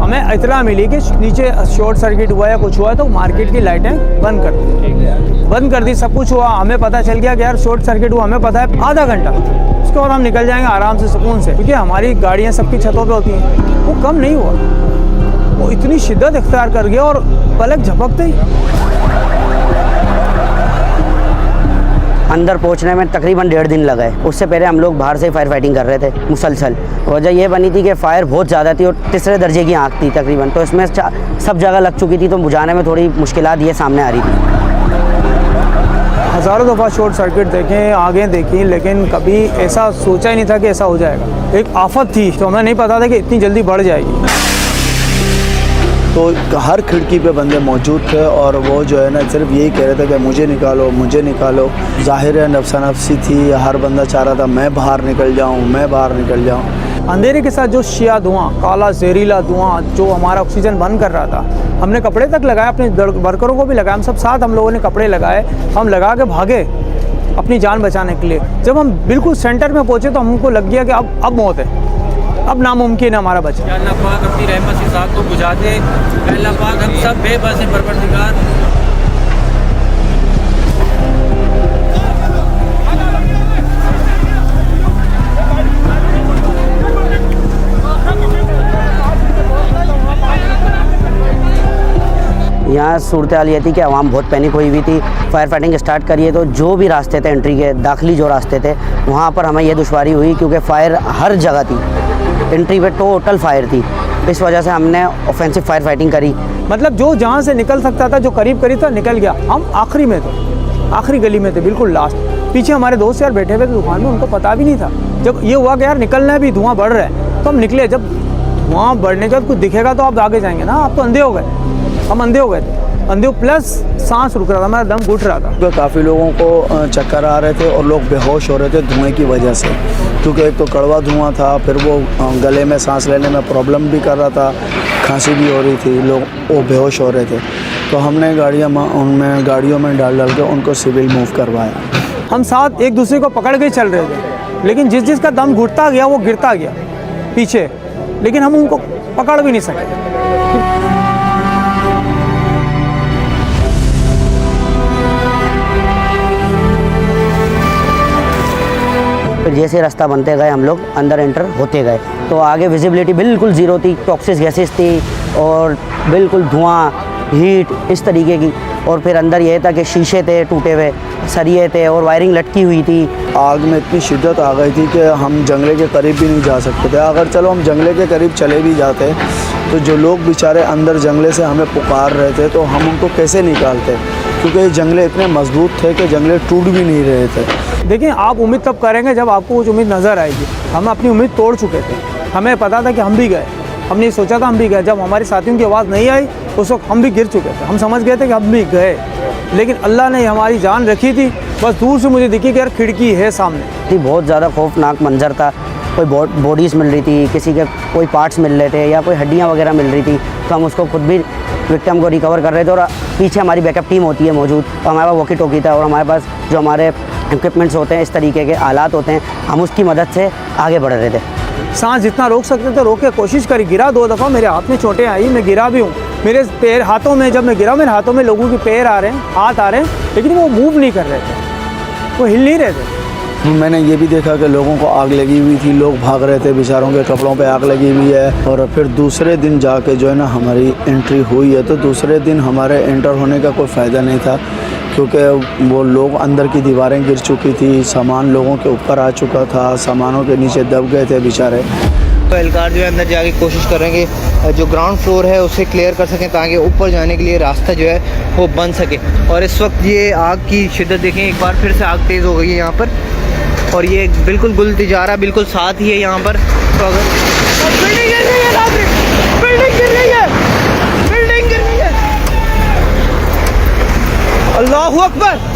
हमें इतना मिली कि नीचे शॉर्ट सर्किट हुआ या कुछ हुआ तो मार्केट की लाइटें बंद कर दी, बंद कर दी, सब कुछ हुआ। हमें पता चल गया कि यार शॉर्ट सर्किट हुआ, हमें पता है आधा घंटा, उसके बाद हम निकल जाएंगे आराम से सुकून से, क्योंकि हमारी गाड़ियाँ सबकी छतों पे होती हैं। वो कम नहीं हुआ, वो इतनी शिद्दत इख्तियार कर गया और पलक झपकते ही अंदर पहुंचने में तकरीबन 1.5 दिन लगा है। उससे पहले हम लोग बाहर से फायर फाइटिंग कर रहे थे मुसलसल। वजह ये बनी थी कि फायर बहुत ज़्यादा थी और तीसरे दर्जे की आग थी तकरीबन, तो इसमें सब जगह लग चुकी थी, तो बुझाने में थोड़ी मुश्किलात ये सामने आ रही थी। हज़ारों दफ़ा शॉर्ट सर्किट देखें, आगे देखी, लेकिन कभी ऐसा सोचा ही नहीं था कि ऐसा हो जाएगा। एक आफत थी तो हमें नहीं पता था कि इतनी जल्दी बढ़ जाएगी। तो हर खिड़की पे बंदे मौजूद थे और वो जो है ना सिर्फ यही कह रहे थे कि मुझे निकालो, मुझे निकालो। ज़ाहिर है नफ्सा नफ्सी थी, हर बंदा चाह रहा था मैं बाहर निकल जाऊँ, मैं बाहर निकल जाऊँ। अंधेरे के साथ जो शिया धुआं, काला जहरीला धुआं जो हमारा ऑक्सीजन बंद कर रहा था, हमने कपड़े तक लगाए, अपने वर्करों को भी लगाया, हम सब साथ हम लोगों ने कपड़े लगाए, हम लगा के भागे अपनी जान बचाने के लिए। जब हम बिल्कुल सेंटर में पहुँचे तो हमको लग गया कि अब मौत है, अब नामुमकिन है हमारा बचा। अल्लाह पाक अपनी रहमत से साथ को बुझा दे। अल्लाह पाक हम सब बेबस हैं परवरदिगार। यहाँ सूरत हाल ये थी कि आवाम बहुत पैनिक हुई हुई थी। फायर फाइटिंग स्टार्ट करिए तो जो भी रास्ते थे एंट्री के, दाखिली जो रास्ते थे, वहाँ पर हमें यह दुश्वारी हुई क्योंकि फायर हर जगह थी। एंट्री पे टोटल फायर थी, इस वजह से हमने ऑफेंसिव फायर फाइटिंग करी। मतलब जो जहाँ से निकल सकता था, जो करीब करीब था, निकल गया। हम आखिरी में थे, आखिरी गली में थे, बिल्कुल लास्ट। पीछे हमारे दोस्त यार बैठे हुए थे दुकान में, उनको पता भी नहीं था। जब ये हुआ कि यार निकलना है, भी धुआं बढ़ रहा है, तो हम निकले। जब धुआं बढ़ने के बाद कुछ दिखेगा तो आप आगे जाएंगे ना, आप तो अंधे हो गए, हम अंधे हो गए थे। अंधे प्लस सांस रुक रहा था, मेरा दम घुट रहा था। काफ़ी लोगों को चक्कर आ रहे थे और लोग बेहोश हो रहे थे धुएं की वजह से, क्योंकि एक तो कड़वा धुआं था, फिर वो गले में सांस लेने में प्रॉब्लम भी कर रहा था, खांसी भी हो रही थी, लोग वो बेहोश हो रहे थे। तो हमने गाड़ियों में डाल के उनको सिविल मूव करवाया। हम साथ एक दूसरे को पकड़ के चल रहे थे, लेकिन जिसका दम घुटता गया वो गिरता गया पीछे, लेकिन हम उनको पकड़ भी नहीं सके। फिर जैसे रास्ता बनते गए हम लोग अंदर एंटर होते गए तो आगे विजिबिलिटी बिल्कुल ज़ीरो थी, टॉक्सिक गैसेस थी और बिल्कुल धुआं, हीट इस तरीके की। और फिर अंदर यह था कि शीशे थे टूटे हुए, सरिये थे और वायरिंग लटकी हुई थी। आग में इतनी शिद्दत आ गई थी कि हम जंगले के करीब भी नहीं जा सकते थे। अगर चलो हम जंगले के करीब चले भी जाते तो जो लोग बेचारे अंदर जंगले से हमें पुकार रहे थे तो हम उनको कैसे निकालते, क्योंकि ये जंगले इतने मजबूत थे कि जंगले टूट भी नहीं रहे थे। देखिए, आप उम्मीद तब करेंगे जब आपको कुछ उम्मीद नज़र आएगी। हम अपनी उम्मीद तोड़ चुके थे, हमें पता था कि हम भी गए, हमने सोचा था हम भी गए। जब हमारे साथियों की आवाज़ नहीं आई उस वक्त हम भी गिर चुके थे, हम समझ गए थे कि हम भी गए, लेकिन अल्लाह ने हमारी जान रखी थी। बस दूर से मुझे दिखी कि यार खिड़की है सामने। बहुत ज़्यादा खौफनाक मंजर था। कोई बॉडीज़ मिल रही थी, किसी के कोई पार्ट्स मिल रहे थे या कोई हड्डियाँ वगैरह मिल रही थी, तो हम उसको खुद भी विक्टिम को रिकवर कर रहे थे। और पीछे हमारी बैकअप टीम होती है मौजूद, और हमारे पास वॉकी टॉकी था और हमारे पास जो हमारे इक्विपमेंट्स होते हैं, इस तरीके के आलात होते हैं, हम उसकी मदद से आगे बढ़ रहे थे। सांस जितना रोक सकते थे रोक के कोशिश करी। गिरा 2 दफ़ा, मेरे हाथ में चोटें आई, मैं गिरा भी हूँ। मेरे पैर हाथों में, जब मैं गिरा मेरे हाथों में लोगों के पैर आ रहे हैं, हाथ आ रहे हैं, लेकिन वो मूव नहीं कर रहे थे, वो हिल नहीं रहे थे। मैंने ये भी देखा कि लोगों को आग लगी हुई थी, लोग भाग रहे थे, बेचारों के कपड़ों पे आग लगी हुई है। और फिर दूसरे दिन जाके जो है ना हमारी एंट्री हुई है, तो दूसरे दिन हमारे एंटर होने का कोई फ़ायदा नहीं था, क्योंकि वो लोग अंदर की दीवारें गिर चुकी थी, सामान लोगों के ऊपर आ चुका था, सामानों के नीचे दब गए थे बेचारे। तो एहलकार जो है अंदर जाके कोशिश करेंगे जो ग्राउंड फ्लोर है उसे क्लियर कर सकें, ताकि ऊपर जाने के लिए रास्ता जो है वो बन सके। और इस वक्त ये आग की शिद्दत देखें, एक बार फिर से आग तेज़ हो गई है यहाँ पर, और ये बिल्कुल गुल तिजारा बिल्कुल साथ ही है यहाँ पर। तो अगर बिल्डिंग गिर रही है, बिल्डिंग गिर रही है, बिल्डिंग गिर रही है, अल्लाहू अकबर।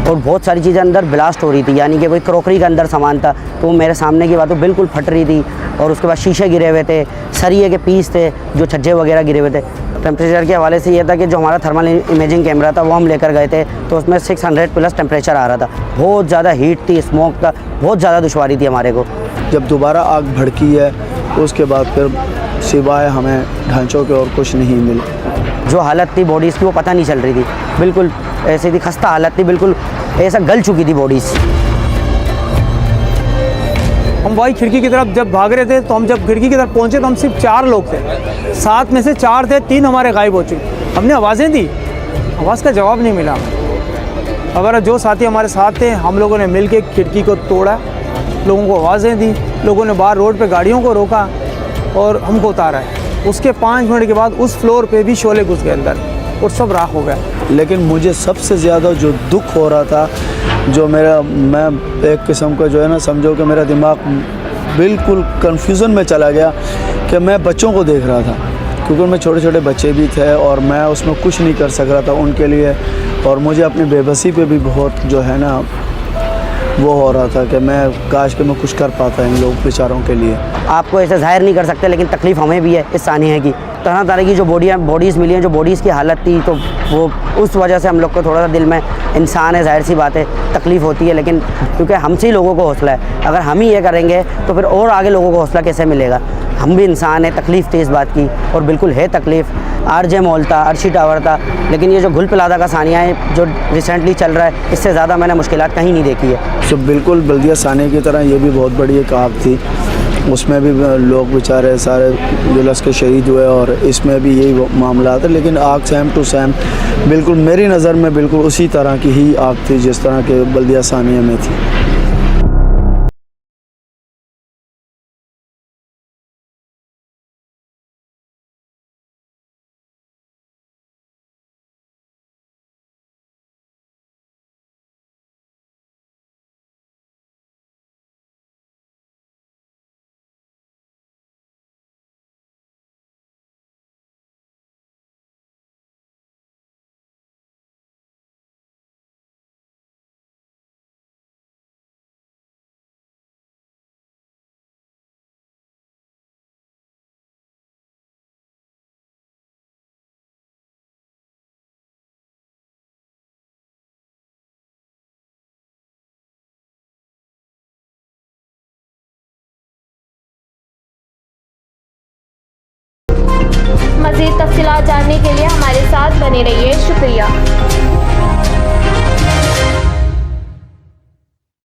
और बहुत सारी चीज़ें अंदर ब्लास्ट हो रही थी, यानी कि कोई क्रॉकरी का अंदर सामान था तो वो मेरे सामने की बात तो बिल्कुल फट रही थी। और उसके बाद शीशे गिरे हुए थे, सरिये के पीस थे, जो छज्जे वगैरह गिरे हुए थे। टेम्परेचर के हवाले से ये था कि जो हमारा थर्मल इमेजिंग कैमरा था वो हम लेकर गए थे तो उसमें 600 प्लस टेम्परेचर आ रहा था। बहुत ज़्यादा हीट थी, स्मोक था, बहुत ज़्यादा दुश्वारी थी हमारे को। जब दोबारा आग भड़की है उसके बाद फिर सिवाय हमें ढांचों के और कुछ नहीं मिला। जो हालत थी बॉडीज़ की वो पता नहीं चल रही थी, बिल्कुल ऐसी थी, खस्ता हालत थी, बिल्कुल ऐसा गल चुकी थी बॉडीज़। हम वही खिड़की की तरफ जब भाग रहे थे तो हम जब खिड़की की तरफ पहुंचे तो हम सिर्फ 4 लोग थे, 7 में से 4 थे, 3 हमारे गायब हो चुके। हमने आवाज़ें दी, आवाज़ का जवाब नहीं मिला। अगर जो साथी हमारे साथ थे हम लोगों ने मिल के खिड़की को तोड़ा, लोगों को आवाज़ें दी, लोगों ने बाहर रोड पे गाड़ियों को रोका और हमको उतारा है। उसके 5 मिनट के बाद उस फ्लोर पे भी शोले घुस गए अंदर और सब राख हो गया। लेकिन मुझे सबसे ज़्यादा जो दुख हो रहा था, जो मैं एक किस्म का जो है ना, समझो कि मेरा दिमाग बिल्कुल कन्फ्यूज़न में चला गया कि मैं बच्चों को देख रहा था, क्योंकि उनमें छोटे छोटे बच्चे भी थे और मैं उसमें कुछ नहीं कर सक रहा था उनके लिए। और मुझे अपनी बेबसी पे भी बहुत जो है ना वो हो रहा था कि मैं काश कि मैं कुछ कर पाता इन लोग बेचारों के लिए। आपको ऐसे जाहिर नहीं कर सकते, लेकिन तकलीफ़ हमें भी है इस सानिया की। तरह तरह की जो बॉडीज़ मिली हैं, जो बॉडीज़ की हालत थी, तो वो उस वजह से हम लोग को थोड़ा सा दिल में, इंसान है जाहिर सी बात है, तकलीफ़ होती है। लेकिन क्योंकि हमसे ही लोगों को हौसला है, अगर हम ही ये करेंगे तो फिर और आगे लोगों को हौसला कैसे मिलेगा। हम भी इंसान है, तकलीफ़ थी इस बात की और बिल्कुल है तकलीफ़। RJ मॉल था, अर्शी टावर था, लेकिन ये जो गुल प्लाजा का सानिया है जो रिसेंटली चल रहा है, इससे ज़्यादा मैंने मुश्किलात कहीं नहीं देखी है। तो बिल्कुल बल्दिया सानिया की तरह ये भी बहुत बड़ी एक आग थी, उसमें भी लोग बेचारे सारे जुलूस के शहीद हुए और इसमें भी यही मामला था। लेकिन आग सेम टू सेम बिल्कुल मेरी नज़र में बिल्कुल उसी तरह की ही आग थी जिस तरह के बल्दिया सानिया में थी। मज़ीद तफ़सीलात जानने के लिए हमारे साथ बने रहिए। शुक्रिया।